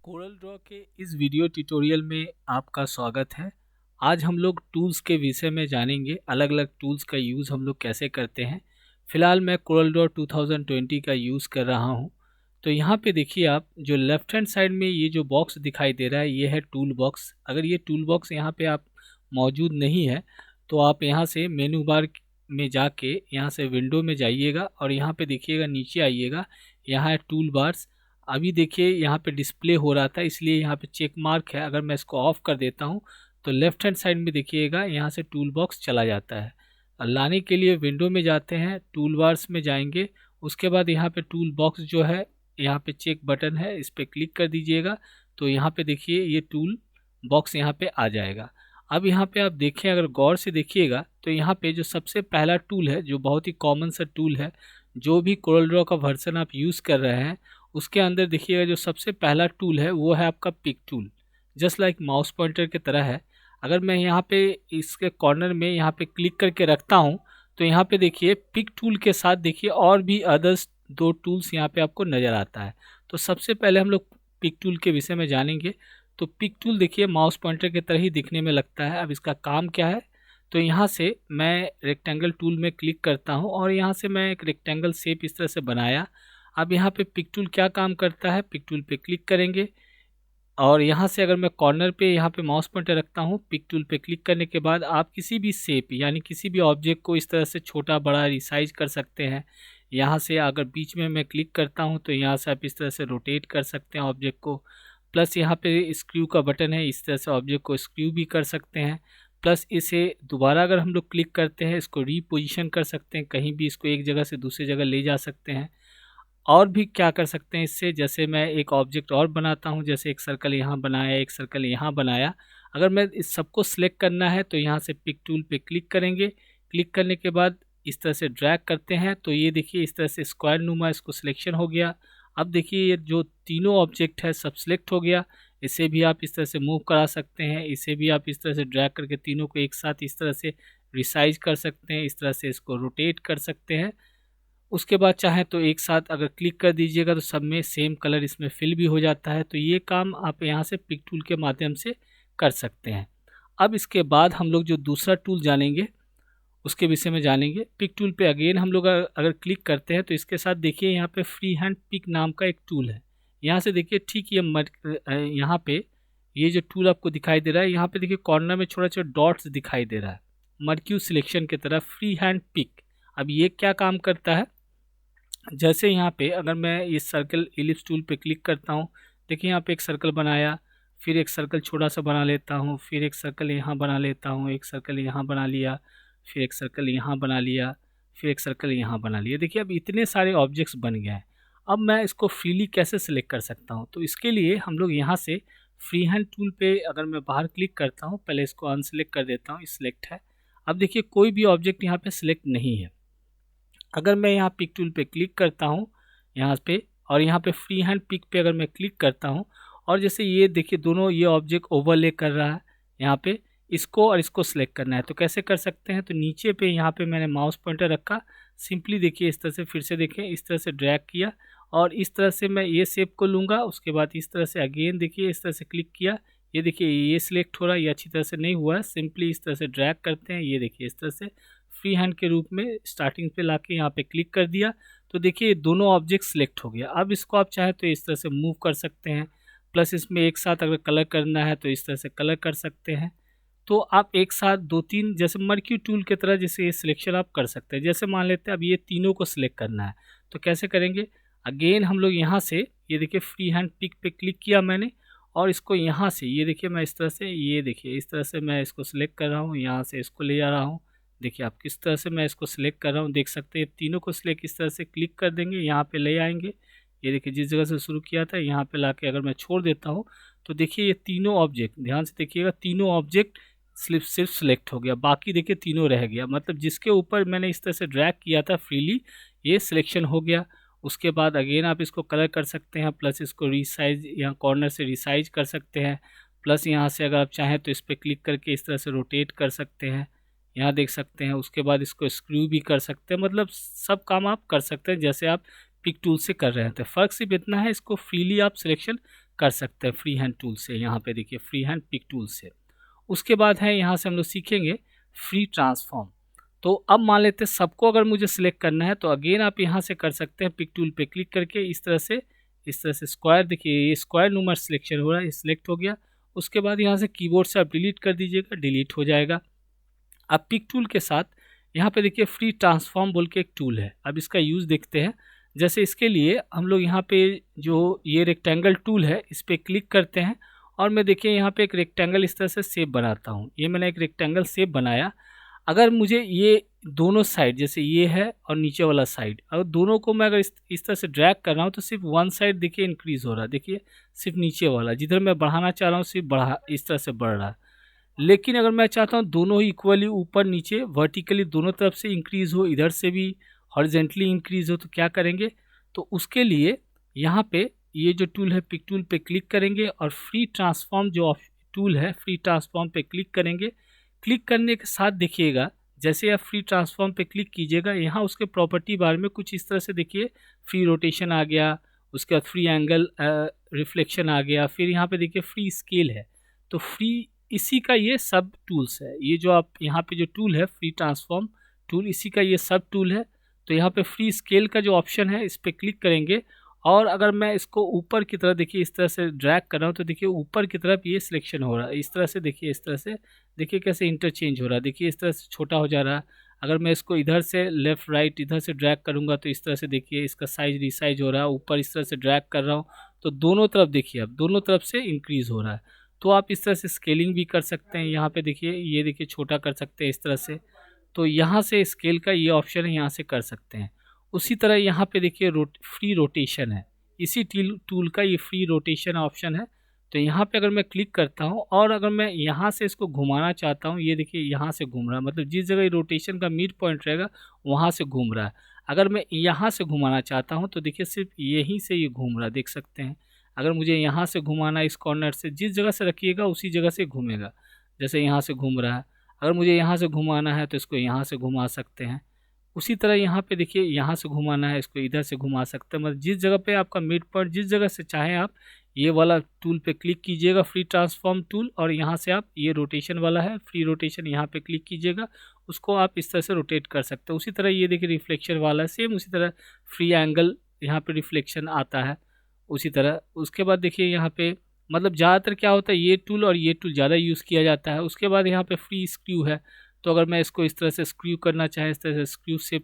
Corel Draw के इस video tutorial में आपका स्वागत है। आज हम लोग टूल्स के विषय में जानेंगे, अलग अलग टूल्स का यूज़ हम लोग कैसे करते हैं। फ़िलहाल मैं कोरल ड्रॉ 2020 का यूज़ कर रहा हूं। तो यहाँ पे देखिए, आप जो लेफ़्ट हैंड साइड में ये जो बॉक्स दिखाई दे रहा है, ये है टूल बॉक्स। अगर ये टूल बॉक्स यहाँ पे आप मौजूद नहीं है तो आप यहाँ से मेनू बार में जाके यहाँ से विंडो में जाइएगा और यहाँ पे देखिएगा, नीचे आइएगा, यहाँ है टूल बार्स। अभी देखिए यहाँ पे डिस्प्ले हो रहा था, इसलिए यहाँ पे चेक मार्क है। अगर मैं इसको ऑफ कर देता हूँ तो लेफ्ट हैंड साइड में देखिएगा, यहाँ से टूल बॉक्स चला जाता है। और लाने के लिए विंडो में जाते हैं, टूल बार्स में जाएंगे, उसके बाद यहाँ पे टूल बॉक्स जो है, यहाँ पे चेक बटन है, इस पर क्लिक कर दीजिएगा। तो यहाँ पे देखिए ये टूल बॉक्स यहाँ पे आ जाएगा। अब यहाँ पे आप देखें, अगर गौर से देखिएगा तो यहाँ पे जो सबसे पहला टूल है, जो बहुत ही कॉमन सा टूल है, जो भी कोरल ड्रॉ का वर्जन आप यूज़ कर रहे हैं, उसके अंदर देखिएगा जो सबसे पहला टूल है वो है आपका pick tool. Just like mouse pointer की तरह है। अगर मैं यहाँ पे इसके कॉर्नर में यहाँ पे क्लिक करके रखता हूँ तो यहाँ पे देखिए पिक टूल के साथ देखिए और भी अदर्स दो टूल्स यहाँ पे आपको नज़र आता है। तो सबसे पहले हम लोग पिक टूल के विषय में जानेंगे। तो पिक टूल देखिए माउस पॉइंटर की तरह ही दिखने में लगता है। अब इसका काम क्या है, तो यहाँ से मैं रेक्टेंगल टूल में क्लिक करता हूँ और यहाँ से मैं एक रेक्टेंगल शेप इस तरह से बनाया। अब यहाँ पे पिक टूल क्या काम करता है, पिक टूल पे क्लिक करेंगे और यहाँ से अगर मैं कॉर्नर पे यहाँ पे माउस पॉइंटर रखता हूँ, पिक टूल पे क्लिक करने के बाद आप किसी भी शेप यानी किसी भी ऑब्जेक्ट को इस तरह से छोटा बड़ा रिसाइज कर सकते हैं। यहाँ से अगर बीच में मैं क्लिक करता हूँ तो यहाँ से आप इस तरह से रोटेट कर सकते हैं ऑब्जेक्ट को। प्लस यहाँ पे स्क्रू का बटन है, इस तरह से ऑब्जेक्ट को स्क्रू भी कर सकते हैं। प्लस इसे दोबारा अगर हम लोग क्लिक करते हैं, इसको रीपोजिशन कर सकते हैं, कहीं भी इसको एक जगह से दूसरी जगह ले जा सकते हैं। और भी क्या कर सकते हैं इससे, जैसे मैं एक ऑब्जेक्ट और बनाता हूं, जैसे एक सर्कल यहाँ बनाया, एक सर्कल यहाँ बनाया। अगर मैं इस सबको सिलेक्ट करना है तो यहाँ से पिक टूल पे क्लिक करेंगे। क्लिक करने के बाद इस तरह से ड्रैग करते हैं तो ये देखिए इस तरह से स्क्वायर नुमा इसको सिलेक्शन हो गया। अब देखिए ये जो तीनों ऑब्जेक्ट है सब सिलेक्ट हो गया। इसे भी आप इस तरह से मूव करा सकते हैं, इसे भी आप इस तरह से ड्रैग करके तीनों को एक साथ इस तरह से रिसाइज कर सकते हैं, इस तरह से इसको रोटेट कर सकते हैं। उसके बाद चाहे तो एक साथ अगर क्लिक कर दीजिएगा तो सब में सेम कलर इसमें फिल भी हो जाता है। तो ये काम आप यहाँ से पिक टूल के माध्यम से कर सकते हैं। अब इसके बाद हम लोग जो दूसरा टूल जानेंगे उसके विषय में जानेंगे। पिक टूल पे अगेन हम लोग अगर क्लिक करते हैं तो इसके साथ देखिए यहाँ पे फ्री हैंड पिक नाम का एक टूल है। यहाँ से देखिए ठीक ये यहाँ पे ये जो टूल आपको दिखाई दे रहा है, यहाँ पे देखिए कॉर्नर में छोटा छोटा डॉट्स दिखाई दे रहा है, मर्क्यू सिलेक्शन की तरह फ्री हैंड पिक। अब ये क्या काम करता है, जैसे यहाँ पे अगर मैं इस सर्कल इलिप्स टूल पे क्लिक करता हूँ, देखिए यहाँ पे एक सर्कल बनाया, फिर एक सर्कल छोटा सा बना लेता हूँ, फिर एक सर्कल यहाँ बना लेता हूँ, एक सर्कल यहाँ बना लिया, फिर एक सर्कल यहाँ बना लिया, फिर एक सर्कल यहाँ बना लिया। देखिए अब इतने सारे ऑब्जेक्ट्स बन गए हैं। अब मैं इसको फ्रीली कैसे सिलेक्ट कर सकता हूँ, तो इसके लिए हम लोग यहाँ से फ्री हैंड टूल पे अगर मैं बाहर क्लिक करता हूँ, पहले इसको अनसेलेक्ट कर देता हूँ, सिलेक्ट है। अब देखिए कोई भी ऑब्जेक्ट यहाँ पे सिलेक्ट नहीं है। अगर मैं यहाँ पिक टूल पे क्लिक करता हूँ यहाँ पे, और यहाँ पे फ्री हैंड पिक पे अगर मैं क्लिक करता हूँ, और जैसे ये देखिए दोनों ये ऑब्जेक्ट ओवरले कर रहा है, यहाँ पे इसको और इसको सिलेक्ट करना है तो कैसे कर सकते हैं, तो नीचे पे यहाँ पे मैंने माउस पॉइंटर रखा, सिंपली देखिए इस तरह से, फिर से देखें इस तरह से ड्रैग किया और इस तरह से मैं ये शेप को लूँगा। उसके बाद इस तरह से अगेन देखिए इस तरह से क्लिक किया, ये देखिए ये सिलेक्ट हो रहा है, ये अच्छी तरह से नहीं हुआ है, सिंपली इस तरह से ड्रैग करते हैं, ये देखिए इस तरह से फ्री हैंड के रूप में स्टार्टिंग पे लाके यहाँ पे क्लिक कर दिया तो देखिए ये दोनों ऑब्जेक्ट सिलेक्ट हो गया। अब इसको आप चाहे तो इस तरह से मूव कर सकते हैं, प्लस इसमें एक साथ अगर कलर करना है तो इस तरह से कलर कर सकते हैं। तो आप एक साथ दो तीन, जैसे मर्क्यू टूल की तरह जैसे ये सिलेक्शन आप कर सकते हैं। जैसे मान लेते हैं अब ये तीनों को सिलेक्ट करना है तो कैसे करेंगे, अगेन हम लोग यहाँ से ये देखिए फ्री हैंड पिक पे क्लिक किया मैंने, और इसको यहाँ से ये देखिए मैं इस तरह से, ये देखिए इस तरह से मैं इसको सिलेक्ट कर रहा हूँ, यहाँ से इसको ले जा रहा हूँ। देखिए आप किस तरह से मैं इसको सिलेक्ट कर रहा हूँ, देख सकते हैं तीनों को सिलेक्ट इस तरह से क्लिक कर देंगे, यहाँ पे ले आएंगे। ये देखिए जिस जगह से शुरू किया था यहाँ पे लाके अगर मैं छोड़ देता हूँ तो देखिए ये तीनों ऑब्जेक्ट, ध्यान से देखिएगा, तीनों ऑब्जेक्ट सिर्फ सिलेक्ट हो गया, बाकी देखिए तीनों रह गया। मतलब जिसके ऊपर मैंने इस तरह से ड्रैग किया था फ्रीली, ये सिलेक्शन हो गया। उसके बाद अगेन आप इसको कलर कर सकते हैं, प्लस इसको रिसाइज, यहाँ कॉर्नर से रिसाइज कर सकते हैं, प्लस यहाँ से अगर आप चाहें तो इस पर क्लिक करके इस तरह से रोटेट कर सकते हैं, यहाँ देख सकते हैं। उसके बाद इसको स्क्रू भी कर सकते हैं, मतलब सब काम आप कर सकते हैं जैसे आप पिक टूल से कर रहे थे। फ़र्क सिर्फ इतना है, इसको फ्रीली आप सिलेक्शन कर सकते हैं फ्री हैंड टूल से। यहाँ पे देखिए फ्री हैंड पिक टूल से। उसके बाद है यहाँ से हम लोग सीखेंगे फ्री ट्रांसफॉर्म। तो अब मान लेते हैं सबको अगर मुझे सिलेक्ट करना है तो अगेन आप यहाँ से कर सकते हैं पिक टूल पे क्लिक करके इस तरह से स्क्वायर, देखिए ये स्क्वायर नंबर सिलेक्शन हो रहा है, सिलेक्ट हो गया। उसके बाद यहाँ से कीबोर्ड से आप डिलीट कर दीजिएगा, डिलीट हो जाएगा। अब पिक टूल के साथ यहाँ पे देखिए फ्री ट्रांसफॉर्म बोल के एक टूल है। अब इसका यूज़ देखते हैं। जैसे इसके लिए हम लोग यहाँ पे जो ये रेक्टेंगल टूल है इस पर क्लिक करते हैं और मैं देखिए यहाँ पे एक रेक्टेंगल इस तरह से शेप बनाता हूँ। ये मैंने एक रेक्टेंगल शेप बनाया। अगर मुझे ये दोनों साइड, जैसे ये है और नीचे वाला साइड, अगर दोनों को मैं अगर इस तरह से ड्रैग कर रहा हूँ तो सिर्फ वन साइड देखिए इंक्रीज़ हो रहा है, देखिए सिर्फ नीचे वाला, जिधर मैं बढ़ाना चाह रहा हूँ सिर्फ बढ़ा इस तरह से बढ़ रहा है। लेकिन अगर मैं चाहता हूँ दोनों ही इक्वली ऊपर नीचे वर्टिकली दोनों तरफ से इंक्रीज़ हो, इधर से भी हॉरिजेंटली इंक्रीज़ हो, तो क्या करेंगे, तो उसके लिए यहाँ पे ये जो टूल है पिक टूल पे क्लिक करेंगे और फ्री ट्रांसफॉर्म जो टूल है फ्री ट्रांसफॉर्म पे क्लिक करेंगे। क्लिक करने के साथ देखिएगा जैसे आप फ्री ट्रांसफॉर्म पे क्लिक कीजिएगा यहाँ उसके प्रॉपर्टी बार में कुछ इस तरह से देखिए फ्री रोटेशन आ गया, उसके बाद फ्री एंगल रिफ्लेक्शन आ गया, फिर यहाँ पे देखिए फ्री स्केल है। तो फ्री इसी का ये सब टूल्स है। ये जो आप यहाँ पे जो टूल है फ्री ट्रांसफॉर्म टूल, इसी का ये सब टूल है। तो यहाँ पे फ्री स्केल का जो ऑप्शन है इस पर क्लिक करेंगे और अगर मैं इसको ऊपर की तरफ देखिए इस तरह से ड्रैग कर रहा हूँ तो देखिए ऊपर की तरफ ये सिलेक्शन हो रहा है। इस तरह से देखिए, इस तरह से देखिए कैसे इंटरचेंज हो रहा है, देखिए इस तरह से छोटा हो जा रहा है। अगर मैं इसको इधर से लेफ़्ट राइट इधर से ड्रैग करूँगा तो इस तरह से देखिए इसका साइज रिसाइज हो रहा है। ऊपर इस तरह से ड्रैग कर रहा हूँ तो दोनों तरफ देखिए अब दोनों तरफ से इंक्रीज़ हो रहा है। तो आप इस तरह से स्केलिंग भी कर सकते हैं। यहाँ पे देखिए ये देखिए छोटा कर सकते हैं इस तरह से। तो यहाँ से स्केल का ये ऑप्शन है, यहाँ से कर सकते हैं। उसी तरह यहाँ पे देखिए फ्री रोटेशन है, इसी टूल का ये फ्री रोटेशन ऑप्शन है। तो यहाँ पे अगर मैं क्लिक करता हूँ और अगर मैं यहाँ से इसको घुमाना चाहता हूँ, ये देखिए यहाँ से घूम रहा है, मतलब जिस जगह रोटेशन का मिड पॉइंट रहेगा वहाँ से घूम रहा है। अगर मैं यहाँ से घुमाना चाहता हूँ तो देखिए सिर्फ यहीं से ये घूम रहा है, देख सकते हैं। अगर मुझे यहाँ से घुमाना इस कॉर्नर से, जिस जगह से रखिएगा उसी जगह से घूमेगा, जैसे यहाँ से घूम रहा है। अगर मुझे यहाँ से घुमाना है तो इसको यहाँ से घुमा सकते हैं। उसी तरह यहाँ पे देखिए यहाँ से घुमाना है इसको इधर से घुमा सकते हैं। मतलब जिस जगह पे आपका मिड पॉइंट, जिस जगह से चाहें आप ये वाला टूल पे क्लिक कीजिएगा फ्री ट्रांसफॉर्म टूल, और यहाँ से आप ये रोटेशन वाला है फ्री रोटेशन, यहाँ पे क्लिक कीजिएगा, उसको आप इस तरह से रोटेट कर सकते हैं। उसी तरह ये देखिए रिफ्लेक्शन वाला है सेम उसी तरह फ्री एंगल यहाँ पे रिफ्लेक्शन आता है उसी तरह। उसके बाद देखिए यहाँ पे मतलब ज़्यादातर क्या होता है ये टूल और ये टूल ज़्यादा यूज़ किया जाता है। उसके बाद यहाँ पे फ्री स्क्रू है, तो अगर मैं इसको इस तरह से स्क्रू करना चाहें इस तरह से स्क्रू से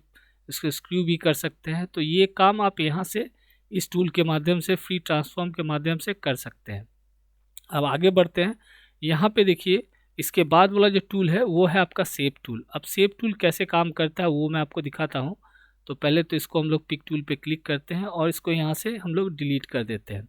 इसको स्क्रू भी कर सकते हैं। तो ये काम आप यहाँ से इस टूल के माध्यम से फ्री ट्रांसफॉर्म के माध्यम से कर सकते हैं। अब आगे बढ़ते हैं। यहाँ पे देखिए इसके बाद वाला जो टूल है वो है आपका शेप टूल। अब शेप टूल कैसे काम करता है वो मैं आपको दिखाता हूँ। तो पहले तो इसको हम लोग पिक टूल पे क्लिक करते हैं और इसको यहाँ से हम लोग डिलीट कर देते हैं।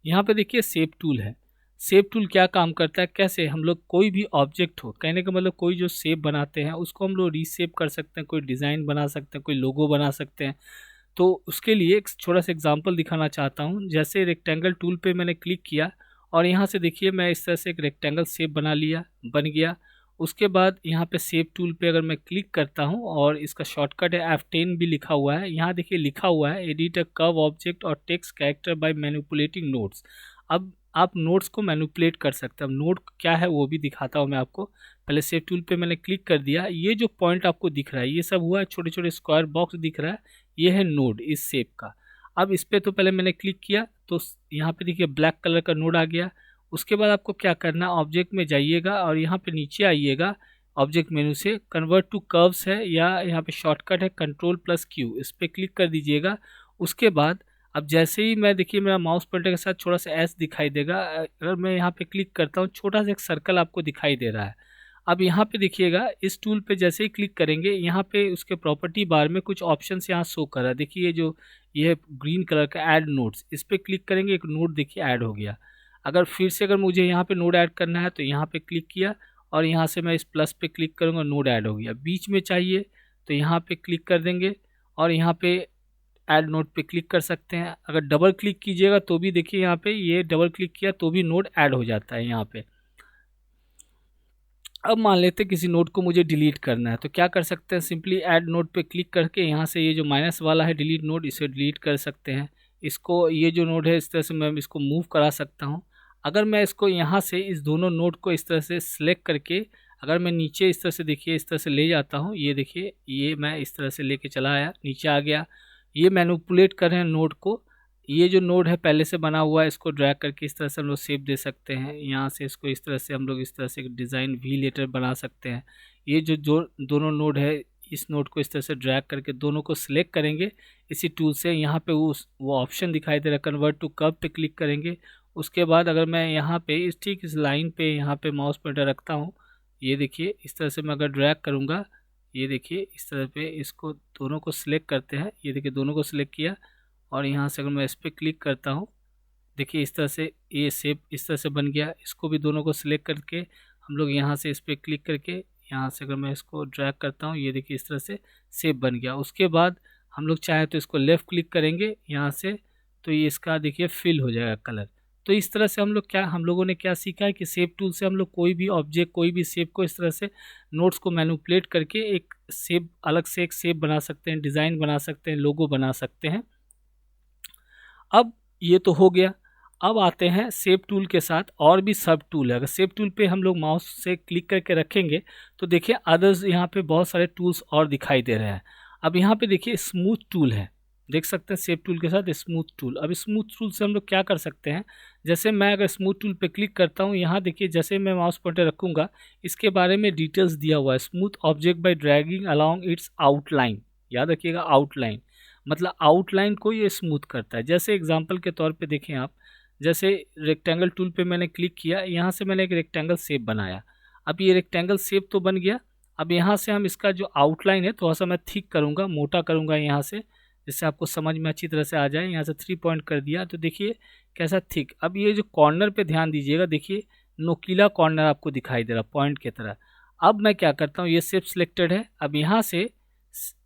यहाँ पे देखिए शेप टूल है। शेप टूल क्या काम करता है, कैसे हम लोग कोई भी ऑब्जेक्ट हो, कहने का मतलब कोई जो शेप बनाते हैं उसको हम लोग रीशेप कर सकते हैं, कोई डिज़ाइन बना सकते हैं, कोई लोगो बना सकते हैं। तो उसके लिए एक छोटा सा एग्जांपल दिखाना चाहता हूँ। जैसे रेक्टेंगल टूल पे मैंने क्लिक किया और यहाँ से देखिए मैं इस तरह से एक रेक्टेंगल शेप बना लिया, बन गया। उसके बाद यहाँ पे शेप टूल पे अगर मैं क्लिक करता हूँ और इसका शॉर्टकट है F10 भी लिखा हुआ है। यहाँ देखिए लिखा हुआ है एडिट अ कर्व ऑब्जेक्ट और text character bye manipulating nodes. अब आप नोड्स को मैनिपुलेट कर सकते हैं। अब नोड क्या है वो भी दिखाता हूँ मैं आपको। पहले शेप टूल पे मैंने क्लिक कर दिया, ये जो पॉइंट आपको दिख रहा है ये सब हुआ है, छोटे छोटे स्क्वायर बॉक्स दिख रहा है, ये है नोड इस शेप का। अब इस पर तो पहले मैंने क्लिक किया तो यहाँ पे देखिए ब्लैक कलर का नोड आ गया। उसके बाद आपको क्या करना, ऑब्जेक्ट में जाइएगा और यहाँ पे नीचे आइएगा, ऑब्जेक्ट मेनू से कन्वर्ट टू कर्व्स है या यहाँ पे शॉर्टकट है Ctrl+Q, इस पर क्लिक कर दीजिएगा। उसके बाद अब जैसे ही मैं देखिए मेरा माउस पॉइंटर के साथ छोटा सा एस दिखाई देगा, अगर मैं यहाँ पे क्लिक करता हूँ छोटा सा एक सर्कल आपको दिखाई दे रहा है। अब यहाँ पे देखिएगा इस टूल पे जैसे ही क्लिक करेंगे यहाँ पे उसके प्रॉपर्टी बार में कुछ ऑप्शंस यहाँ शो कर रहा है। देखिए ये ग्रीन कलर का ऐड नोड्स, इस पर क्लिक करेंगे एक नोड देखिए ऐड हो गया। अगर फिर से अगर मुझे यहाँ पे नोड ऐड करना है तो यहाँ पे क्लिक किया और यहाँ से मैं इस प्लस पे क्लिक करूँगा, नोड ऐड हो गया। बीच में चाहिए तो यहाँ पे क्लिक कर देंगे और यहाँ पे ऐड नोड पे क्लिक कर सकते हैं। अगर डबल क्लिक कीजिएगा तो भी देखिए यहाँ पे ये डबल क्लिक किया तो भी नोड ऐड हो जाता है यहाँ पे। अब मान लेते हैं किसी नोड को मुझे डिलीट करना है तो क्या कर सकते हैं, सिंपली ऐड नोड पे क्लिक करके यहाँ से ये जो माइनस वाला है डिलीट नोड, इसे डिलीट कर सकते हैं। इसको, ये जो नोड है इस तरह से मैं इसको मूव करा सकता हूँ। अगर मैं इसको यहाँ से इस दोनों नोड को इस तरह से सिलेक्ट करके अगर मैं नीचे इस तरह से देखिए इस तरह से ले जाता हूँ, ये देखिए ये मैं इस तरह से लेके चला आया, नीचे आ गया। ये मैनिपुलेट कर रहे हैं नोड को। ये जो नोड है पहले से बना हुआ है, इसको ड्रैग करके इस तरह से हम लोग शेप दे सकते हैं। यहाँ से इसको इस तरह से हम लोग इस तरह से एक डिज़ाइन वी लेटर बना सकते हैं। ये जो दोनों नोड है, इस नोड को इस तरह से ड्रैग करके दोनों को सिलेक्ट करेंगे इसी टूल से। यहाँ पे वो ऑप्शन दिखाई दे रहा है कन्वर्ट टू कर्व पे क्लिक करेंगे। उसके बाद अगर मैं यहाँ पे इस लाइन पे यहाँ पे माउस पॉइंटर रखता हूँ, ये देखिए इस तरह से मैं अगर ड्रैग करूँगा, ये देखिए इस तरह पे इसको दोनों को सिलेक्ट करते हैं। ये देखिए दोनों को सिलेक्ट किया और यहाँ से अगर मैं इस पर क्लिक करता हूँ, देखिए इस तरह से ये शेप इस तरह से बन गया। इसको भी दोनों को सिलेक्ट करके हम लोग यहाँ से इस पर क्लिक करके यहाँ से अगर मैं इसको ड्रैग करता हूँ, ये देखिए इस तरह से शेप बन गया। उसके बाद हम लोग चाहे तो इसको लेफ़्ट क्लिक करेंगे यहाँ से, तो ये इसका देखिए फिल हो जाएगा कलर। तो इस तरह से हम लोगों ने क्या सीखा है कि शेप टूल से हम लोग कोई भी ऑब्जेक्ट, कोई भी शेप को इस तरह से नोट्स को मैनिपुलेट करके एक शेप, अलग से एक शेप बना सकते हैं, डिज़ाइन बना सकते हैं, लोगो बना सकते हैं। अब ये तो हो गया। अब आते हैं शेप टूल के साथ और भी सब टूल है। अगर शेप टूल पे हम लोग माउस से क्लिक करके रखेंगे तो देखिए अदर्स यहाँ पे बहुत सारे टूल्स और दिखाई दे रहे हैं। अब यहाँ पे देखिए स्मूथ टूल है, देख सकते हैं शेप टूल के साथ स्मूथ टूल। अब स्मूथ टूल से हम लोग क्या कर सकते हैं, जैसे मैं अगर स्मूथ टूल पे क्लिक करता हूँ, यहाँ देखिए जैसे मैं माउस पॉइंटर रखूँगा इसके बारे में डिटेल्स दिया हुआ है। Smooth object by dragging along its outline, याद रखिएगा आउटलाइन मतलब आउटलाइन को ये स्मूथ करता है। जैसे एग्जांपल के तौर पे देखें आप, जैसे रेक्टेंगल टूल पे मैंने क्लिक किया, यहाँ से मैंने एक रेक्टेंगल शेप बनाया। अब ये रेक्टेंगल शेप तो बन गया। अब यहाँ से हम इसका जो आउटलाइन है थोड़ा सा मैं थिक करूँगा, मोटा करूँगा यहाँ से, जिससे आपको समझ में अच्छी तरह से आ जाए। यहाँ से 3 पॉइंट कर दिया तो देखिए कैसा थिक। अब ये जो कॉर्नर पे ध्यान दीजिएगा, देखिए नोकीला कॉर्नर आपको दिखाई दे रहा पॉइंट की तरह। अब मैं क्या करता हूँ, ये शेप सिलेक्टेड है। अब यहाँ से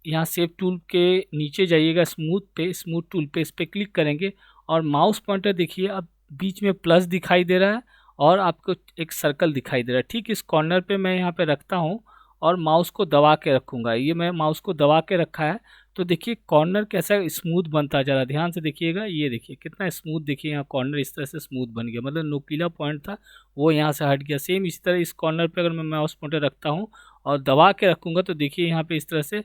यहाँ शेप टूल के नीचे जाइएगा, स्मूथ टूल पे इस पर क्लिक करेंगे और माउस पॉइंटर देखिए अब बीच में प्लस दिखाई दे रहा है और आपको एक सर्कल दिखाई दे रहा है। ठीक इस कॉर्नर पे मैं यहाँ पे रखता हूँ और माउस को दबा के रखूँगा। ये मैं माउस को दबा के रखा है तो देखिए कॉर्नर कैसा स्मूथ बनता जा रहा है। ध्यान से देखिएगा, ये देखिए कितना स्मूथ, देखिए यहाँ कॉर्नर इस तरह से स्मूथ बन गया, मतलब नोकीला पॉइंट था वो यहाँ से हट गया। सेम इसी तरह इस कॉर्नर पे अगर मैं माउस पॉइंटर रखता हूँ और दबा के रखूँगा तो देखिए यहाँ पे इस तरह से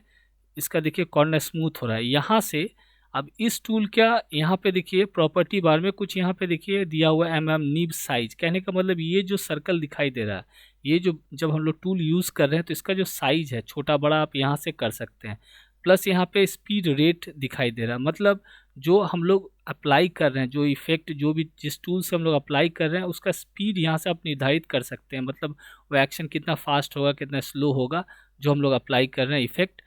इसका देखिए कॉर्नर स्मूथ हो रहा है। यहाँ से अब इस टूल का यहाँ पे देखिए प्रॉपर्टी बार में कुछ यहाँ पे देखिए दिया हुआ है नीब साइज। कहने का मतलब ये जो सर्कल दिखाई दे रहा है, ये जो जब हम लोग टूल यूज़ कर रहे हैं तो इसका जो साइज है छोटा बड़ा आप यहाँ से कर सकते हैं। प्लस यहाँ पे स्पीड रेट दिखाई दे रहा है, मतलब जो हम लोग अप्लाई कर रहे हैं, जो इफेक्ट जो भी जिस टूल से हम लोग अप्लाई कर रहे हैं उसका स्पीड यहाँ से आप निर्धारित कर सकते हैं। मतलब वो एक्शन कितना फास्ट होगा कितना स्लो होगा जो हम लोग अप्लाई कर रहे हैं इफेक्ट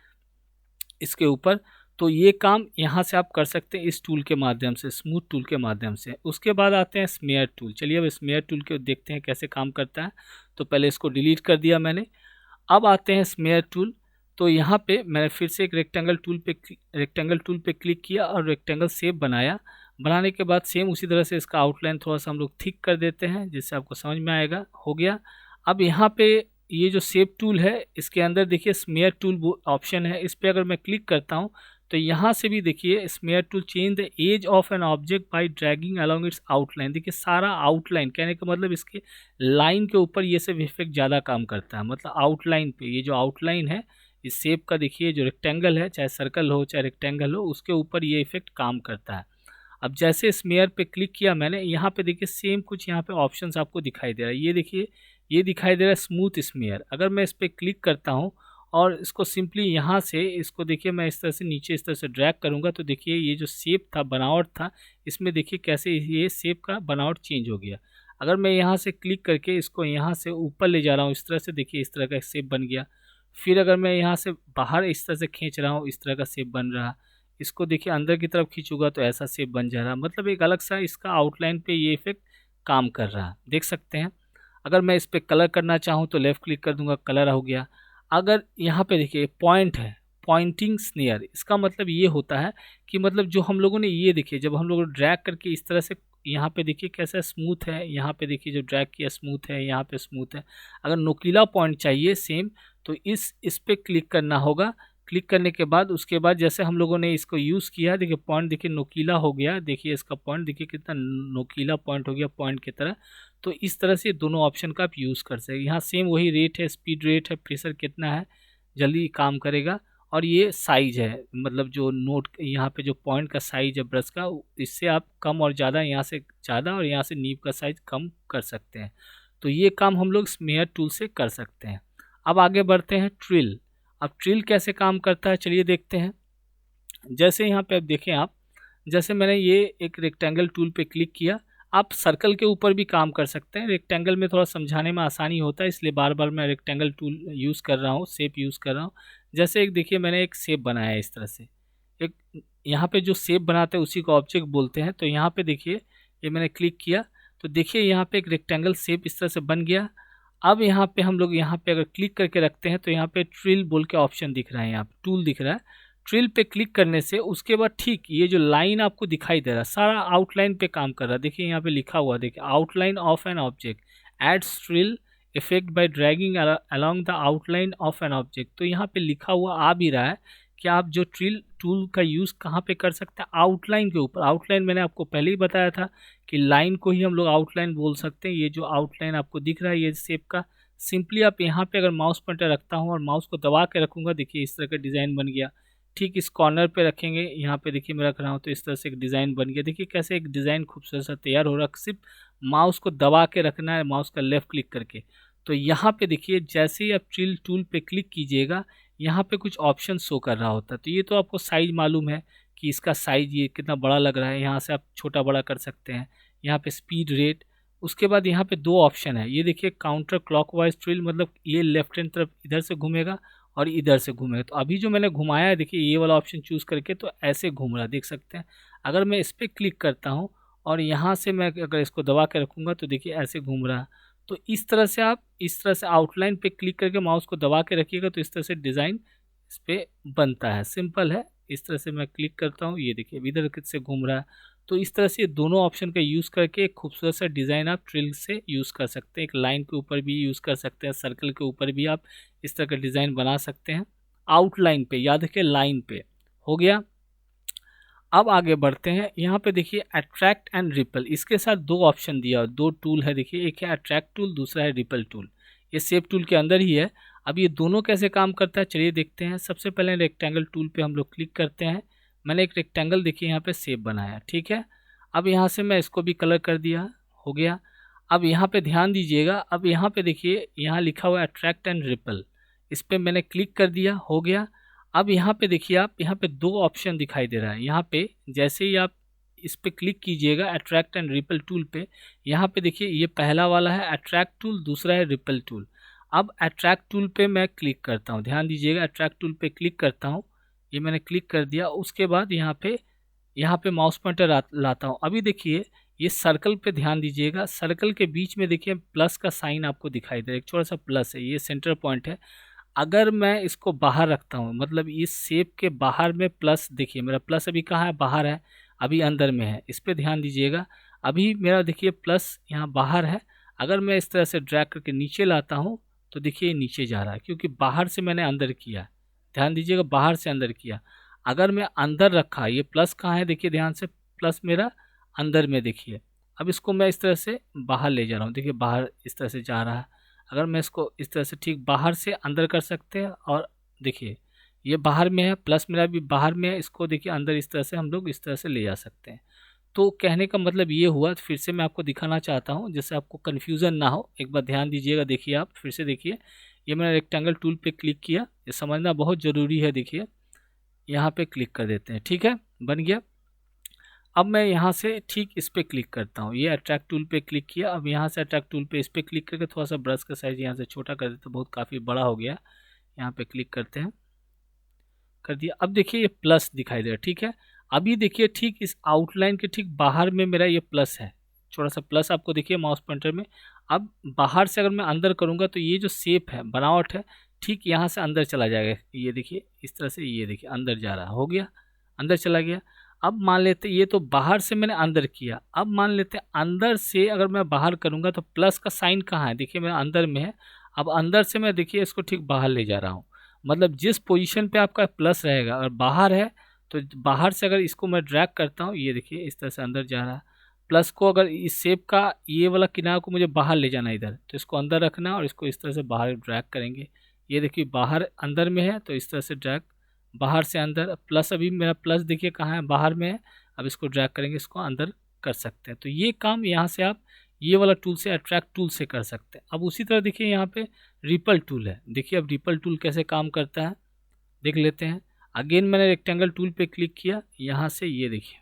इसके ऊपर। तो ये काम यहाँ से आप कर सकते हैं इस टूल के माध्यम से, स्मूथ टूल के माध्यम से। उसके बाद आते हैं स्मेयर टूल। चलिए अब स्मेयर टूल के देखते हैं कैसे काम करता है। तो पहले इसको डिलीट कर दिया मैंने। अब आते हैं स्मेयर टूल। तो यहाँ पे मैंने फिर से एक रेक्टेंगल टूल पे क्लिक किया और रेक्टेंगल शेप बनाया। बनाने के बाद सेम उसी तरह से इसका आउटलाइन थोड़ा सा हम लोग थिक कर देते हैं जिससे आपको समझ में आएगा। हो गया। अब यहाँ पे ये जो शेप टूल है इसके अंदर देखिए स्मेयर टूल ऑप्शन है, इस पर अगर मैं क्लिक करता हूँ तो यहाँ से भी देखिए smear tool change the edge of an object by dragging along its outline. देखिए सारा आउटलाइन, कहने का मतलब इसके लाइन के ऊपर ये सब इफेक्ट ज़्यादा काम करता है। मतलब आउटलाइन पे ये जो आउटलाइन है इस शेप का, देखिए जो रेक्टेंगल है चाहे सर्कल हो चाहे रेक्टेंगल हो उसके ऊपर ये इफेक्ट काम करता है। अब जैसे स्मेयर पे क्लिक किया मैंने, यहाँ पे देखिए सेम कुछ यहाँ पे ऑप्शंस आपको दिखाई दे रहा है। ये देखिए ये दिखाई दे रहा है स्मूथ स्मेयर। अगर मैं इस पर क्लिक करता हूँ और इसको सिंपली यहाँ से इसको देखिए मैं इस तरह से नीचे इस तरह से ड्रैग करूँगा तो देखिए ये जो शेप था, बनावट था, इसमें देखिए कैसे ये शेप का बनावट चेंज हो गया। अगर मैं यहाँ से क्लिक करके इसको यहाँ से ऊपर ले जा रहा हूँ इस तरह से, देखिए इस तरह का शेप बन गया। फिर अगर मैं यहाँ से बाहर इस तरह से खींच रहा हूँ इस तरह का शेप बन रहा। इसको देखिए अंदर की तरफ खींचूंगा तो ऐसा शेप बन जा रहा। मतलब एक अलग सा इसका आउटलाइन पे ये इफेक्ट काम कर रहा है, देख सकते हैं। अगर मैं इस पर कलर करना चाहूँ तो लेफ़्ट क्लिक कर दूंगा, कलर हो गया। अगर यहाँ पे देखिए पॉइंट है, पॉइंटिंग स्नेयर, इसका मतलब ये होता है कि मतलब जो हम लोगों ने ये देखिए जब हम लोग ड्रैग करके इस तरह से यहाँ पे देखिए कैसा स्मूथ है, यहाँ पे देखिए जो ड्रैग किया स्मूथ है, यहाँ पे स्मूथ है। अगर नोकीला पॉइंट चाहिए सेम तो इस पर क्लिक करना होगा। क्लिक करने के बाद उसके बाद जैसे हम लोगों ने इसको यूज़ किया, देखिए पॉइंट देखिए नोकीला हो गया, देखिए इसका पॉइंट देखिए कितना नोकीला पॉइंट हो गया पॉइंट की तरह। तो इस तरह से दोनों ऑप्शन का आप यूज़ कर सकते हैं। यहाँ सेम वही रेट है, स्पीड रेट है, प्रेशर कितना है, जल्दी काम करेगा। और ये साइज़ है, मतलब जो नोट यहाँ पे जो पॉइंट का साइज़ है ब्रश का, इससे आप कम और ज़्यादा, यहाँ से ज़्यादा और यहाँ से नीब का साइज़ कम कर सकते हैं। तो ये काम हम लोग स्मेयर टूल से कर सकते हैं। अब आगे बढ़ते हैं ट्रिल। अब ट्रिल कैसे काम करता है चलिए देखते हैं। जैसे यहाँ पे अब देखें आप, जैसे मैंने ये एक रेक्टेंगल टूल पे क्लिक किया, आप सर्कल के ऊपर भी काम कर सकते हैं। रेक्टेंगल में थोड़ा समझाने में आसानी होता है, इसलिए बार बार मैं रेक्टेंगल टूल यूज़ कर रहा हूँ, शेप यूज़ कर रहा हूँ। जैसे एक देखिए मैंने एक शेप बनाया है इस तरह से, एक यहाँ पे जो शेप बनाते हैं उसी को ऑब्जेक्ट बोलते हैं। तो यहाँ पे देखिए ये मैंने क्लिक किया तो देखिए यहाँ पे एक रेक्टेंगल शेप इस तरह से बन गया। अब यहाँ पे हम लोग यहाँ पे अगर क्लिक करके रखते हैं तो यहाँ पे ट्रिल बोल के ऑप्शन दिख रहा है, यहाँ पे टूल दिख रहा है। ट्रिल पे क्लिक करने से उसके बाद ठीक ये जो लाइन आपको दिखाई दे रहा है सारा आउटलाइन पे काम कर रहा है। देखिए यहाँ पे लिखा हुआ, देखिए outline of an object adds trail effect by dragging along the outline of an object. तो यहाँ पे लिखा हुआ आ भी रहा है कि आप जो ट्रिल टूल का यूज़ कहाँ पे कर सकते हैं, आउटलाइन के ऊपर। आउटलाइन मैंने आपको पहले ही बताया था कि लाइन को ही हम लोग आउटलाइन बोल सकते हैं। ये जो आउटलाइन आपको दिख रहा है ये शेप का, सिंपली आप यहाँ पे अगर माउस पॉइंटर रखता हूँ और माउस को दबा के रखूँगा, देखिए इस तरह का डिज़ाइन बन गया। ठीक इस कॉर्नर पे रखेंगे, यहाँ पे देखिए मैं रख रहा हूँ तो इस तरह से एक डिज़ाइन बन गया। देखिए कैसे एक डिज़ाइन खूबसूरत सा तैयार हो रहा है, सिर्फ माउस को दबा के रखना है, माउस का लेफ़्ट क्लिक करके। तो यहाँ पे देखिए जैसे ही आप ट्रिल टूल पे क्लिक कीजिएगा यहाँ पे कुछ ऑप्शन शो कर रहा होता है। तो ये तो आपको साइज़ मालूम है कि इसका साइज़ ये कितना बड़ा लग रहा है, यहाँ से आप छोटा बड़ा कर सकते हैं। यहाँ पे स्पीड रेट, उसके बाद यहाँ पे दो ऑप्शन है, ये देखिए काउंटर क्लॉकवाइज ट्रिल, मतलब ये लेफ्ट हैंड तरफ इधर से घूमेगा और इधर से घूमेगा। तो अभी जो मैंने घुमाया है देखिए ये वाला ऑप्शन चूज़ करके तो ऐसे घूम रहा है, देख सकते हैं। अगर मैं इस पर क्लिक करता हूँ और यहाँ से मैं अगर इसको दबा के रखूँगा तो देखिए ऐसे घूम रहा है। तो इस तरह से आप इस तरह से आउटलाइन पे क्लिक करके माउस को दबा के रखिएगा तो इस तरह से डिज़ाइन इस पर बनता है, सिंपल है। इस तरह से मैं क्लिक करता हूँ, ये देखिए इधर से घूम रहा है। तो इस तरह से दोनों ऑप्शन का यूज़ करके एक खूबसूरत सा डिज़ाइन आप ट्रिल से यूज़ कर सकते हैं। एक लाइन के ऊपर भी यूज़ कर सकते हैं, सर्कल के ऊपर भी आप इस तरह का डिज़ाइन बना सकते हैं। आउटलाइन पे, याद रखिए लाइन पे हो गया। अब आगे बढ़ते हैं, यहाँ पे देखिए अट्रैक्ट एंड रिपल, इसके साथ दो ऑप्शन दिया, दो टूल है देखिए, एक है अट्रैक्ट टूल, दूसरा है रिपल टूल। ये शेप टूल के अंदर ही है। अब ये दोनों कैसे काम करता है चलिए देखते हैं। सबसे पहले रेक्टेंगल टूल पे हम लोग क्लिक करते हैं। मैंने एक रेक्टेंगल देखिए यहाँ पे शेप बनाया, ठीक है। अब यहाँ से मैं इसको भी कलर कर दिया, हो गया। अब यहाँ पे ध्यान दीजिएगा, अब यहाँ पे देखिए यहाँ लिखा हुआ है अट्रैक्ट एंड रिपल, इस पर मैंने क्लिक कर दिया, हो गया। अब यहाँ पे देखिए आप, यहाँ पे दो ऑप्शन दिखाई दे रहा है। यहाँ पे जैसे ही आप इस पे क्लिक कीजिएगा अट्रैक्ट एंड रिपल टूल पे, यहाँ पे देखिए ये पहला वाला है अट्रैक्ट टूल, दूसरा है रिपल टूल। अब अट्रैक्ट टूल पे मैं क्लिक करता हूँ, ध्यान दीजिएगा अट्रैक्ट टूल पे क्लिक करता हूँ, ये मैंने क्लिक कर दिया। उसके बाद यहाँ पे माउस पॉइंटर लाता हूँ। अभी देखिए ये सर्कल पे ध्यान दीजिएगा, सर्कल के बीच में देखिए प्लस का साइन आपको दिखाई दे रहा है, एक छोटा सा प्लस है, ये सेंटर पॉइंट है। अगर मैं इसको बाहर रखता हूँ, मतलब इस शेप के बाहर में प्लस, देखिए मेरा प्लस अभी कहाँ है, बाहर है, अभी अंदर में है, इस पर ध्यान दीजिएगा। अभी मेरा देखिए प्लस यहाँ बाहर है, अगर मैं इस तरह से ड्रैग करके नीचे लाता हूँ तो देखिए नीचे जा रहा है, क्योंकि बाहर से मैंने अंदर किया, ध्यान दीजिएगा बाहर से अंदर किया। अगर मैं अंदर रखा, ये प्लस कहाँ है देखिए ध्यान से, प्लस मेरा अंदर में देखिए। अब इसको मैं इस तरह से बाहर ले जा रहा हूँ, देखिए बाहर इस तरह से जा रहा है। अगर मैं इसको इस तरह से ठीक बाहर से अंदर कर सकते हैं, और देखिए ये बाहर में है, प्लस मेरा भी बाहर में है, इसको देखिए अंदर इस तरह से हम लोग इस तरह से ले जा सकते हैं। तो कहने का मतलब ये हुआ, फिर से मैं आपको दिखाना चाहता हूँ जिससे आपको कन्फ्यूज़न ना हो। एक बार ध्यान दीजिएगा, देखिए आप फिर से देखिए, ये मैंने रेक्टेंगल टूल पे क्लिक किया, ये समझना बहुत ज़रूरी है। देखिए यहाँ पे क्लिक कर देते हैं, ठीक है, बन गया। अब मैं यहाँ से ठीक इस पर क्लिक करता हूँ, ये अट्रैक्ट टूल पे क्लिक किया। अब यहाँ से अट्रैक्ट टूल पे इस पर क्लिक करके थोड़ा सा ब्रश का साइज़ यहाँ से छोटा कर देते, बहुत काफ़ी बड़ा हो गया। यहाँ पे क्लिक करते हैं, कर दिया। अब देखिए ये प्लस दिखाई दे रहा है, ठीक है। अभी देखिए ठीक इस आउटलाइन के ठीक बाहर में मेरा ये प्लस है, छोटा सा प्लस आपको देखिए माउस पॉइंटर में। अब बाहर से अगर मैं अंदर करूँगा तो ये जो शेप है, बनावट है, ठीक यहाँ से अंदर चला जाएगा। ये देखिए इस तरह से, ये देखिए अंदर जा रहा, हो गया, अंदर चला गया। अब मान लेते ये तो बाहर से मैंने अंदर किया, अब मान लेते अंदर से अगर मैं बाहर करूँगा तो प्लस का साइन कहाँ है, देखिए मेरा अंदर में है। अब अंदर से मैं देखिए इसको ठीक बाहर ले जा रहा हूँ, मतलब जिस पोजीशन पे आपका प्लस रहेगा, अगर बाहर है तो बाहर से अगर इसको मैं ड्रैग करता हूँ, ये देखिए इस तरह से अंदर जा रहा है। प्लस को अगर इस शेप का ये वाला किनारा को मुझे बाहर ले जाना है इधर, तो इसको अंदर रखना और इसको इस तरह से बाहर ड्रैग करेंगे। ये देखिए बाहर अंदर में है तो इस तरह से ड्रैग, बाहर से अंदर। प्लस अभी मेरा प्लस देखिए कहाँ है, बाहर में है। अब इसको ड्रैग करेंगे, इसको अंदर कर सकते हैं। तो ये काम यहाँ से आप ये वाला टूल से, अट्रैक्ट टूल से कर सकते हैं। अब उसी तरह देखिए यहाँ पे रिपल टूल है। देखिए अब रिपल टूल कैसे काम करता है देख लेते हैं। अगेन मैंने रेक्टेंगल टूल पे क्लिक किया, यहाँ से ये देखिए,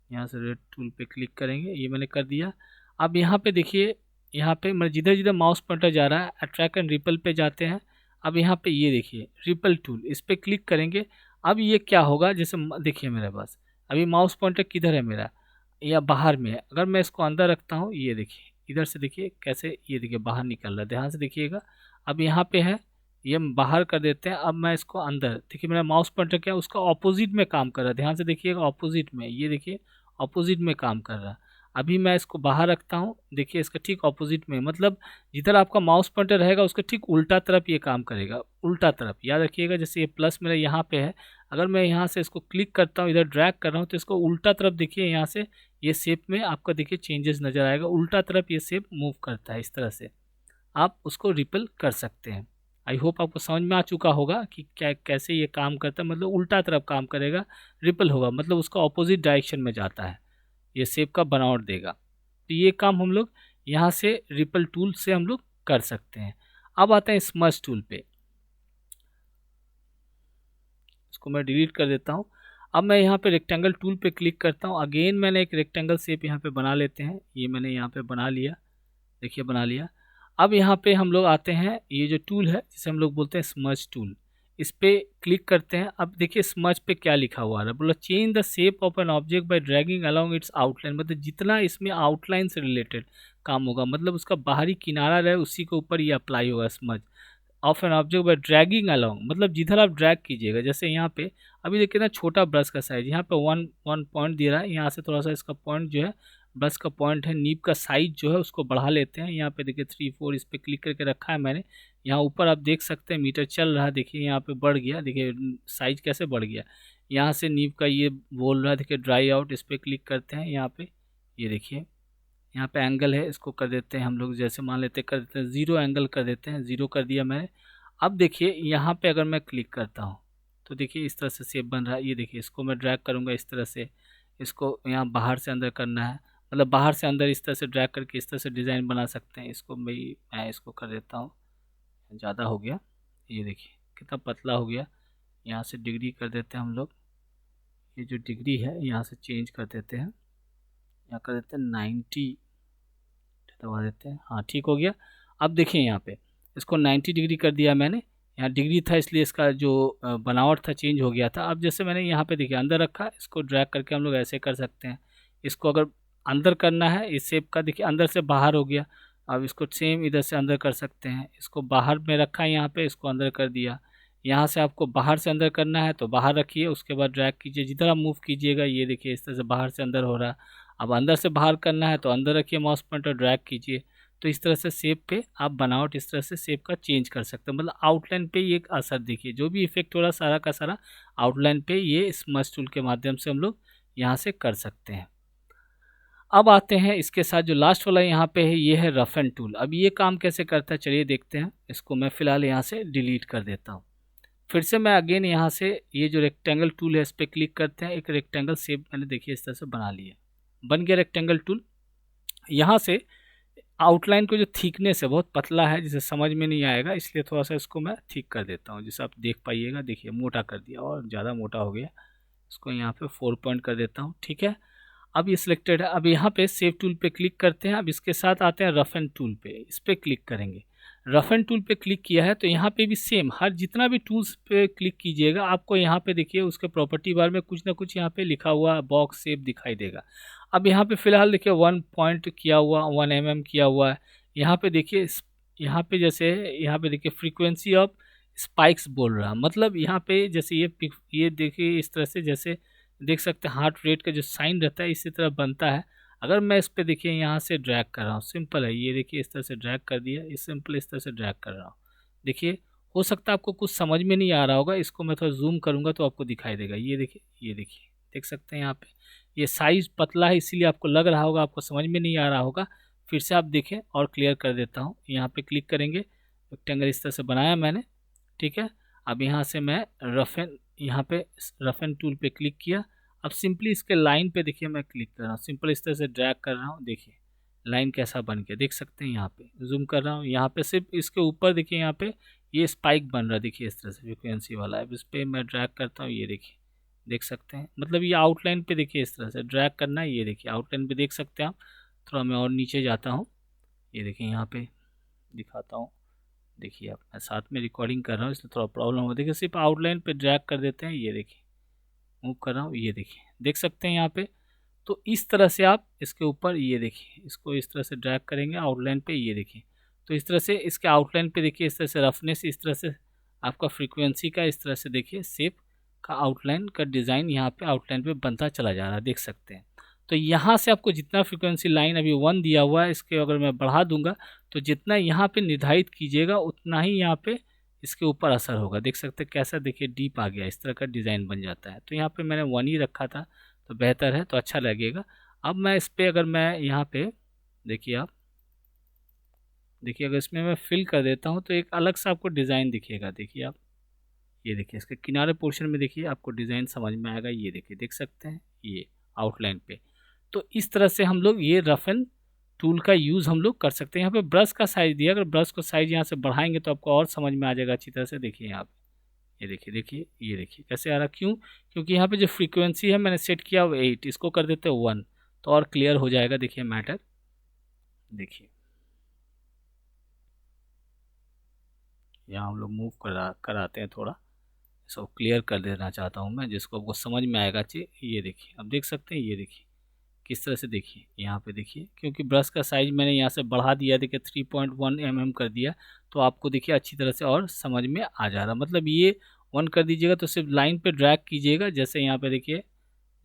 यहाँ से रेड टूल पे क्लिक करेंगे, ये मैंने कर दिया। अब यहाँ पे देखिए, यहाँ पे मैं जिधर जिधर माउस पॉइंटर जा रहा है, अट्रैक्ट एंड रिपल पे जाते हैं। अब यहाँ पे ये देखिए रिपल टूल, इस पर क्लिक करेंगे। अब ये क्या होगा, जैसे देखिए मेरे पास अभी माउस पॉइंटर किधर है मेरा, या बाहर में है। अगर मैं इसको अंदर रखता हूँ, ये देखिए इधर से देखिए कैसे, ये देखिए बाहर निकल रहा है, ध्यान से देखिएगा। अब यहाँ पे है, ये हम बाहर कर देते हैं। अब मैं इसको अंदर, देखिए मेरा माउस पॉइंटर क्या है, उसका ऑपोजिट में काम कर रहा है, ध्यान से देखिएगा, ऑपोजिट में, ये देखिए ऑपोजिट में काम कर रहा है। अभी मैं इसको बाहर रखता हूँ, देखिए इसका ठीक ऑपोजिट में, मतलब जिधर आपका माउस पॉइंटर रहेगा उसका ठीक उल्टा तरफ ये काम करेगा, उल्टा तरफ। याद रखिएगा, जैसे ये प्लस मेरा यहाँ पे है, अगर मैं यहाँ से इसको क्लिक करता हूँ, इधर ड्रैग कर रहा हूँ, तो इसको उल्टा तरफ देखिए, यहाँ से ये शेप में आपका देखिए चेंजेस नज़र आएगा, उल्टा तरफ ये शेप मूव करता है। इस तरह से आप उसको रिपल कर सकते हैं। आई होप आपको समझ में आ चुका होगा कि क्या कैसे ये काम करता है। मतलब उल्टा तरफ काम करेगा, रिपल होगा, मतलब उसका ऑपोजिट डायरेक्शन में जाता है, ये शेप का बनावट देगा। तो ये काम हम लोग यहाँ से रिपल टूल से हम लोग कर सकते हैं। अब आते हैं स्मर्ज टूल पे, इसको मैं डिलीट कर देता हूँ। अब मैं यहाँ पे रेक्टेंगल टूल पे क्लिक करता हूँ। अगेन मैंने एक रेक्टेंगल शेप यहाँ पे बना लेते हैं, ये मैंने यहाँ पे बना लिया, देखिए बना लिया। अब यहाँ पे हम लोग आते हैं, ये जो टूल है जिसे हम लोग बोलते हैं स्मर्ज टूल, इस पे क्लिक करते हैं। अब देखिए स्मर्ज पे क्या लिखा हुआ है, बोला change the shape of an object by dragging along its outline. मतलब जितना इसमें आउटलाइन से रिलेटेड काम होगा, मतलब उसका बाहरी किनारा रहे, उसी के ऊपर ये अप्लाई होगा। Smudge of an object by dragging along, मतलब जिधर आप ड्रैग कीजिएगा, जैसे यहाँ पे अभी देखिए ना, छोटा ब्रश का साइज यहाँ पे वन पॉइंट दे रहा है, यहाँ से थोड़ा सा इसका पॉइंट जो है, ब्रश का पॉइंट है, नीब का साइज जो है उसको बढ़ा लेते हैं। यहाँ पे देखिए 3 4 इस पर क्लिक करके रखा है मैंने। यहाँ ऊपर आप देख सकते हैं मीटर चल रहा है, देखिए यहाँ पे बढ़ गया, देखिए साइज कैसे बढ़ गया। यहाँ से नीब का ये बोल रहा है, देखिए ड्राई आउट, इस पर क्लिक करते हैं। यहाँ पे ये देखिए, यहाँ पे एंगल है, इसको कर देते हैं हम लोग, जैसे मान लेते कर देते हैं 0 एंगल कर देते हैं, 0 कर दिया मैंने। अब देखिए यहाँ पे अगर मैं क्लिक करता हूँ तो देखिए इस तरह से शेप बन रहा है। ये देखिए इसको मैं ड्रैग करूँगा इस तरह से, इसको यहाँ बाहर से अंदर करना है, मतलब बाहर से अंदर इस तरह से ड्रैग करके इस तरह से डिज़ाइन बना सकते हैं। इसको मैं इसको कर देता हूँ, ज़्यादा हो गया, ये देखिए कितना पतला हो गया। यहाँ से डिग्री कर देते हैं हम लोग, ये जो डिग्री है यहाँ से चेंज कर देते हैं, यहाँ कर देते हैं 90, दबा देते हैं, हाँ ठीक हो गया। अब देखिए यहाँ पे इसको 90 डिग्री कर दिया मैंने, यहाँ डिग्री था इसलिए इसका जो बनावट था चेंज हो गया था। अब जैसे मैंने यहाँ पे देखिए अंदर रखा, इसको ड्रैग करके हम लोग ऐसे कर सकते हैं। इसको अगर अंदर करना है इस शेप का, देखिए अंदर से बाहर हो गया। अब इसको सेम इधर से अंदर कर सकते हैं, इसको बाहर में रखा है यहाँ पे, इसको अंदर कर दिया। यहाँ से आपको बाहर से अंदर करना है तो बाहर रखिए, उसके बाद ड्रैग कीजिए, जिधर आप मूव कीजिएगा ये देखिए इस तरह से बाहर से अंदर हो रहा है। अब अंदर से बाहर करना है तो अंदर रखिए माउस पॉइंटर, ड्रैग कीजिए। तो इस तरह से शेप पे आप बनावट इस तरह से शेप का चेंज कर सकते हैं। मतलब आउटलाइन पे ये असर देखिए, जो भी इफेक्ट हो रहा है सारा का सारा आउटलाइन पे ये स्मर्ज टूल के माध्यम से हम लोग यहाँ से कर सकते हैं। अब आते हैं इसके साथ जो लास्ट वाला यहाँ पे है, ये है रफ एंड टूल। अब ये काम कैसे करता है चलिए देखते हैं। इसको मैं फ़िलहाल यहाँ से डिलीट कर देता हूँ। फिर से मैं अगेन यहाँ से ये जो रेक्टेंगल टूल है इस पर क्लिक करते हैं। एक रेक्टेंगल शेप मैंने देखिए इस तरह से बना लिया, बन गया रेक्टेंगल टूल। यहाँ से आउटलाइन को जो थिकनेस है बहुत पतला है, जिसे समझ में नहीं आएगा, इसलिए थोड़ा सा इसको मैं ठीक कर देता हूँ, जिसे आप देख पाइएगा। देखिए मोटा कर दिया और ज़्यादा मोटा हो गया, इसको यहाँ पे 4 पॉइंट कर देता हूँ, ठीक है। अब ये सिलेक्टेड है। अब यहाँ पे सेव टूल पे क्लिक करते हैं। अब इसके साथ आते हैं रफ एंड टूल पे, इस पर क्लिक करेंगे। रफ एंड टूल पे क्लिक किया है तो यहाँ पे भी सेम, हर जितना भी टूल्स पे क्लिक कीजिएगा आपको यहाँ पे देखिए उसके प्रॉपर्टी बार में कुछ ना कुछ यहाँ पे लिखा हुआ बॉक्स शेप दिखाई देगा। अब यहाँ पे फिलहाल देखिए 1 पॉइंट किया हुआ, 1 mm किया हुआ है। यहाँ पे देखिए, यहाँ पे जैसे यहाँ पे देखिए फ्रीक्वेंसी ऑफ स्पाइक्स बोल रहा, मतलब यहाँ पे जैसे ये देखिए इस तरह से, जैसे देख सकते हैं हार्ट रेट का जो साइन रहता है इसी तरह बनता है। अगर मैं इस पर देखिए यहाँ से ड्रैग कर रहा हूँ, सिंपल है, ये देखिए इस तरह से ड्रैग कर दिया, ये सिंपल इस तरह से ड्रैग कर रहा हूँ, देखिए हो सकता है आपको कुछ समझ में नहीं आ रहा होगा, इसको मैं थोड़ा जूम करूँगा तो आपको दिखाई देगा। ये देखिए, ये देखिए, देख सकते हैं यहाँ पे ये साइज़ पतला है इसीलिए आपको लग रहा होगा, आपको समझ में नहीं आ रहा होगा। फिर से आप देखें और क्लियर कर देता हूँ। यहाँ पे क्लिक करेंगे, रेक्टेंगल इस तरह से बनाया मैंने, ठीक है। अब यहाँ से मैं यहाँ पे रफ एंड टूल पे क्लिक किया। अब सिंपली इसके लाइन पे देखिए मैं क्लिक कर रहा हूँ, सिंपल इस तरह से ड्रैग कर रहा हूँ, देखिए लाइन कैसा बन गया, देख सकते हैं। यहाँ पे जूम कर रहा हूँ, यहाँ पे सिर्फ इसके ऊपर देखिए, यहाँ पे ये स्पाइक बन रहा है, देखिए इस तरह से फ्रिक्वेंसी वाला है। अब इस पर मैं ड्रैग करता हूँ, ये देखिए, देख सकते हैं। मतलब ये आउटलाइन पे देखिए इस तरह से ड्रैग करना है, ये देखिए आउटलाइन पे देख सकते हैं आप। थोड़ा मैं और नीचे जाता हूँ, ये देखिए यहाँ पे दिखाता हूँ। देखिए आप, मैं साथ में रिकॉर्डिंग कर रहा हूँ इसलिए थोड़ा प्रॉब्लम हो, देखिए सिर्फ आउटलाइन पे ड्रैग कर देते हैं, ये देखिए मूव कर रहा हूँ, ये देखिए देख सकते हैं यहाँ पे। तो इस तरह से आप इसके ऊपर, ये देखिए इसको इस तरह से ड्रैग करेंगे आउटलाइन पे, ये देखिए। तो इस तरह से इसके आउटलाइन पे देखिए इस तरह से रफनेस, इस तरह से आपका फ्रीक्वेंसी का इस तरह से देखिए शेप का आउटलाइन का डिज़ाइन यहाँ पे आउटलाइन पे बनता चला जा रहा है, देख सकते हैं। तो यहाँ से आपको जितना फ्रीक्वेंसी लाइन अभी 1 दिया हुआ है, इसके अगर मैं बढ़ा दूंगा तो जितना यहाँ पे निर्धारित कीजिएगा उतना ही यहाँ पे इसके ऊपर असर होगा। देख सकते हैं कैसा, देखिए डीप आ गया, इस तरह का डिज़ाइन बन जाता है। तो यहाँ पे मैंने 1 ही रखा था तो बेहतर है, तो अच्छा लगेगा। अब मैं इस पर अगर मैं यहाँ पे देखिए आप, देखिए अगर इसमें मैं फिल कर देता हूँ तो एक अलग सा आपको डिज़ाइन दिखेगा। देखिए आप, ये देखिए इसके किनारे पोर्शन में देखिए आपको डिज़ाइन समझ में आएगा, ये देखिए देख सकते हैं ये आउटलाइन पे। तो इस तरह से हम लोग ये रफ एंड टूल का यूज़ हम लोग कर सकते हैं। यहाँ पे ब्रश का साइज़ दिया, अगर ब्रश को साइज़ यहाँ से बढ़ाएंगे तो आपको और समझ में आ जाएगा अच्छी तरह से। देखिए यहाँ पे ये देखिए, देखिए ये देखिए कैसे आ रहा, क्यों? क्योंकि यहाँ पे जो फ्रीक्वेंसी है मैंने सेट किया वो 8, इसको कर देते 1 तो और क्लियर हो जाएगा। देखिए मैटर, देखिए यहाँ हम लोग मूव कराते हैं थोड़ा, इसको क्लियर कर देना चाहता हूँ मैं, जिसको आपको समझ में आएगा चाहिए। ये देखिए अब देख सकते हैं, ये देखिए किस तरह से, देखिए यहाँ पे देखिए, क्योंकि ब्रश का साइज़ मैंने यहाँ से बढ़ा दिया, देखिए 3.1 mm कर दिया, तो आपको देखिए अच्छी तरह से और समझ में आ जा रहा। मतलब ये 1 कर दीजिएगा तो सिर्फ लाइन पे ड्रैग कीजिएगा, जैसे यहाँ पे देखिए,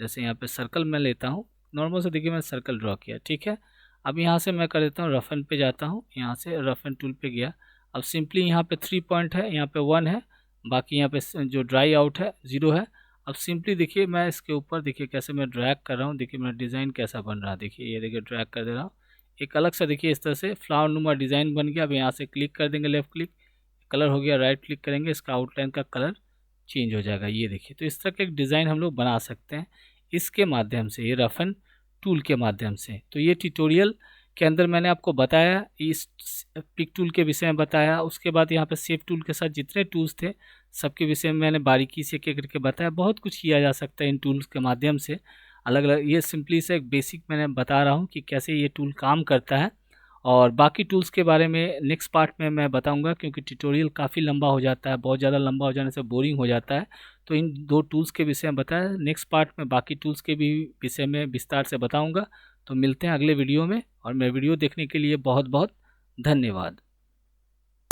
जैसे यहाँ पे सर्कल मैं लेता हूँ नॉर्मल से, देखिए मैं सर्कल ड्रॉ किया, ठीक है। अब यहाँ से मैं कर देता हूँ रफ एंड पे जाता हूँ, यहाँ से रफ एंड टूल पे गया। अब सिंपली यहाँ पे 3 पॉइंट है, यहाँ पे 1 है, बाकी यहाँ पे जो ड्राई आउट है 0 है। अब सिंपली देखिए मैं इसके ऊपर देखिए कैसे मैं ड्रैग कर रहा हूँ, देखिए मेरा डिज़ाइन कैसा बन रहा है। देखिए ये देखिए ड्रैग कर दे रहा हूँ, एक अलग सा देखिए इस तरह से फ्लावर नुमा डिज़ाइन बन गया। अब यहाँ से क्लिक कर देंगे, लेफ़्ट क्लिक, कलर हो गया, राइट क्लिक करेंगे, इसका आउटलाइन का कलर चेंज हो जाएगा। ये देखिए, तो इस तरह का एक डिज़ाइन हम लोग बना सकते हैं इसके माध्यम से, ये रफ एंड टूल के माध्यम से। तो ये ट्यूटोरियल के अंदर मैंने आपको बताया, इस पिक टूल के विषय में बताया, उसके बाद यहाँ पे शेप टूल के साथ जितने टूल्स थे सबके विषय में मैंने बारीकी से एक एक करके बताया। बहुत कुछ किया जा सकता है इन टूल्स के माध्यम से, अलग अलग। ये सिंपली से एक बेसिक मैंने बता रहा हूँ कि कैसे ये टूल काम करता है, और बाकी टूल्स के बारे में नेक्स्ट पार्ट में मैं बताऊंगा, क्योंकि ट्यूटोरियल काफ़ी लंबा हो जाता है, बहुत ज़्यादा लंबा हो जाने से बोरिंग हो जाता है। तो इन 2 टूल्स के विषय में बताया, नेक्स्ट पार्ट में बाकी टूल्स के भी विषय में विस्तार से बताऊंगा। तो मिलते हैं अगले वीडियो में, और मेरे वीडियो देखने के लिए बहुत बहुत धन्यवाद।